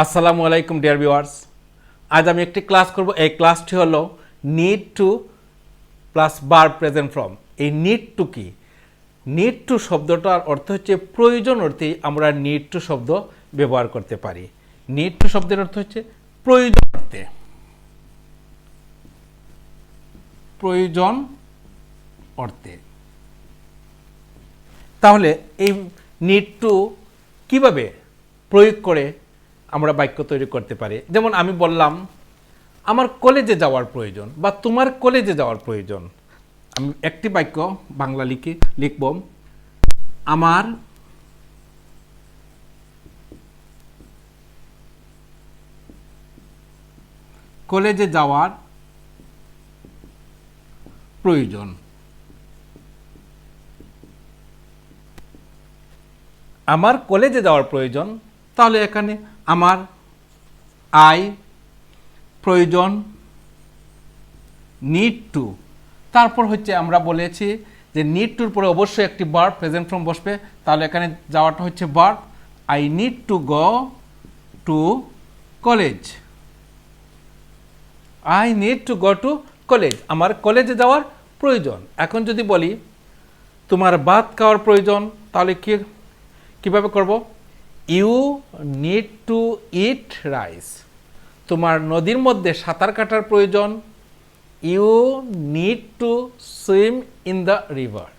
আসসালামু আলাইকুম dear viewers. আজ আমি একটি ক্লাস করব। এই ক্লাসটি হলো need to plus verb present form. এই নিড টু কি? নিড টু শব্দটার অর্থ হচ্ছে প্রয়োজন অর্থেই আমরা নিড টু শব্দ ব্যবহার করতে পারি। নিড টু শব্দের অর্থ হচ্ছে প্রয়োজন অর্থে, প্রয়োজন অর্থে। তাহলে এই নিড টু কিভাবে প্রয়োগ করে আমরা বাক্য তৈরি করতে পারি? যেমন আমি বললাম আমার কলেজে যাওয়ার প্রয়োজন বা তোমার কলেজে যাওয়ার প্রয়োজন। আমি একটি বাক্য বাংলা লিখব, আমার কলেজে যাওয়ার প্রয়োজন। আমার কলেজে যাওয়ার প্রয়োজন, তাহলে এখানে আমার আই প্রয়োজন, নিড টু, তারপর হচ্ছে আমরা বলেছি যে নিড টুর পরে অবশ্যই একটি ভার্ব প্রেজেন্ট ফর্ম বসবে। তাহলে এখানে যাওয়াটা হচ্ছে verb, I need to go to college. I need to go to college, আমার কলেজে যাওয়ার প্রয়োজন। এখন যদি বলি তোমার ভাত খাওয়ার প্রয়োজন, তাহলে কিভাবে করব? You need to eat rice. তোমার নদীর মধ্যে সাঁতার কাটার প্রয়োজন, you need to swim in the river.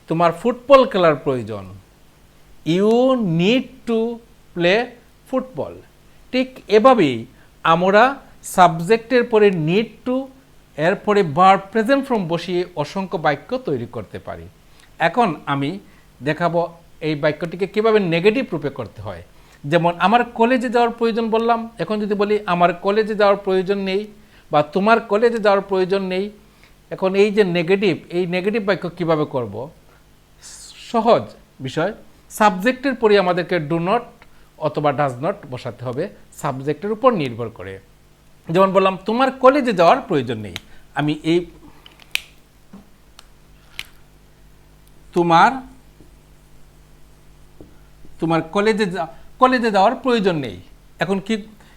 তোমার ফুটবল খেলার প্রয়োজন, you need to play football. ঠিক এভাবেই আমরা সাবজেক্টের পরে নিড টু, এরপরে ভার্ব প্রেজেন্ট ফর্ম বসিয়ে অসংখ্য বাক্য তৈরি করতে পারি। এখন আমি দেখাবো এই বাক্যটিকে কিভাবে নেগেটিভ রূপে করতে হয়। যেমন আমার কলেজে যাওয়ার প্রয়োজন বললাম, এখন যদি বলি আমার কলেজে যাওয়ার প্রয়োজন নেই বা তোমার কলেজে যাওয়ার প্রয়োজন নেই, এখন এই যে নেগেটিভ, এই নেগেটিভ বাক্য কিভাবে করব? সহজ বিষয়। সাবজেক্টের পরে আমাদেরকে ডু নট অথবা ডাজ নট বসাতে হবে সাবজেক্টের উপর নির্ভর করে। যেমন বললাম তোমার কলেজে যাওয়ার প্রয়োজন নেই, আমি এই তোমার কলেজে যাওয়ার প্রয়োজন নেই। এখন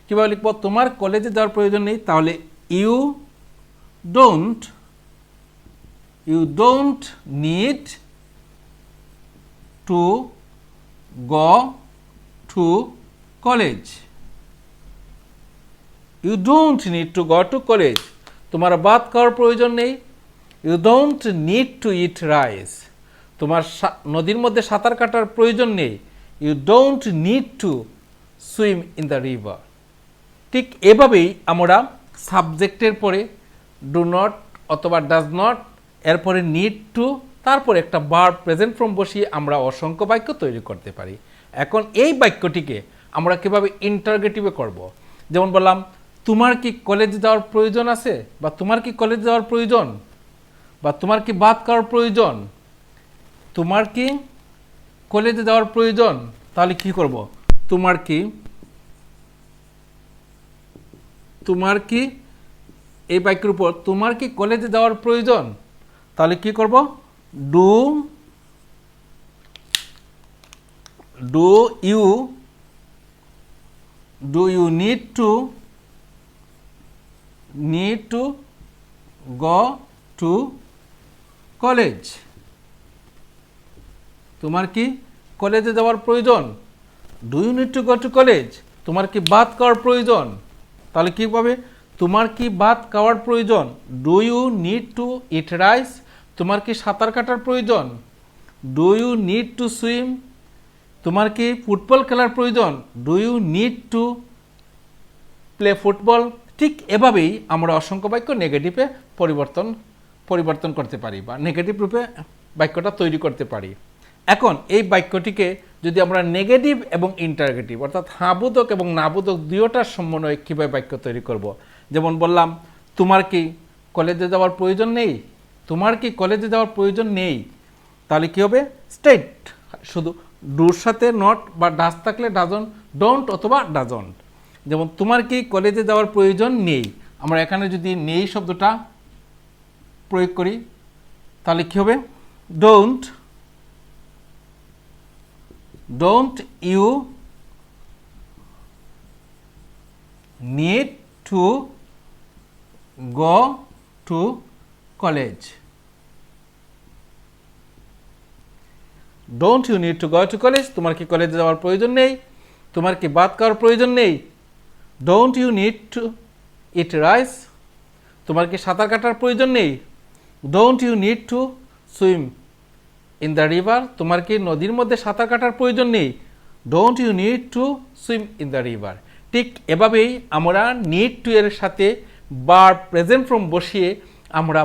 কিভাবে লিখবো? তোমার কলেজে যাওয়ার প্রয়োজন নেই, তাহলে you don't need to go to college. You don't need to go to college. তোমার ভাত খাওয়ার প্রয়োজন নেই, you don't need to eat rice. তোমার নদীর মধ্যে সাঁতার কাটার প্রয়োজন নেই, you don't need to swim in the river. ঠিক এভাবেই আমরা সাবজেক্টের পরে ডু নট অথবা ডাজ নট, এরপরে নিড টু, তারপর একটা ভার্ব প্রেজেন্ট ফর্ম বসিয়ে আমরা অসংখ্য বাক্য তৈরি করতে পারি। এখন এই বাক্যটিকে আমরা কিভাবে ইন্টারগেটিভে করব? যেমন বললাম তোমার কি কলেজে যাওয়ার প্রয়োজন আছে, বা তোমার কি কলেজে যাওয়ার প্রয়োজন, বা তোমার কি ভাত খাওয়ার প্রয়োজন, তোমার কি কলেজে যাওয়ার প্রয়োজন। তাহলে কি করব? তোমার কি এই বাক্যের উপর তোমার কি কলেজে যাওয়ার প্রয়োজন, তাহলে কি করব? Do you need to go to college. তোমার কি কলেজে যাওয়ার প্রয়োজন? Do you need to go to college. তোমার কি ভাত খাওয়ার প্রয়োজন, তাহলে কি পাবে? তোমার কি ভাত খাওয়ার প্রয়োজন, do you need to eat rice. তোমার কি সাঁতার কাটার প্রয়োজন, do you need to swim. তোমার কি ফুটবল খেলার প্রয়োজন, do you need to play football. ঠিক এভাবেই আমরা অসংখ্য বাক্য নেগেটিভে পরিবর্তন করতে পারি বা নেগেটিভ রূপে বাক্যটা তৈরি করতে পারি। এখন এই বাক্যটিকে যদি আমরা নেগেটিভ এবং ইন্টারগেটিভ অর্থাৎ হাবোধক এবং নাবোধক দুইটার সমন্বয়ে কীভাবে বাক্য তৈরি করব? যেমন বললাম তোমার কি কলেজে যাওয়ার প্রয়োজন নেই, তোমার কি কলেজে যাওয়ার প্রয়োজন নেই, তাহলে কি হবে? স্টেট, শুধু ডুর সাথে নট বা ডাজ থাকলে ডাজন্ট, ডোন্ট অথবা ডাজন্ট। যেমন তোমার কি কলেজে যাওয়ার প্রয়োজন নেই, আমরা এখানে যদি নেই শব্দটা প্রয়োগ করি তাহলে কি হবে? Don't you need to go to college? Don't you need to go to college? তোমার কি কলেজে যাওয়ার প্রয়োজন নেই? তোমার কি ভাত খাওয়ার প্রয়োজন নেই? Don't you need to eat rice? তোমার কি সাঁতার কাটার প্রয়োজন নেই? Don't you need to swim in the river? তোমার কি নদীর মধ্যে সাঁতার কাটার প্রয়োজন নেই? Don't you need to swim in the river? ঠিক এভাবেই আমরা need to এর সাথে verb present form বসিয়ে আমরা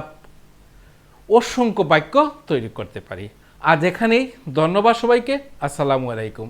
অসংখ্য বাক্য তৈরি করতে পারি। আজ এখানেই, ধন্যবাদ সবাইকে। আসসালামু আলাইকুম।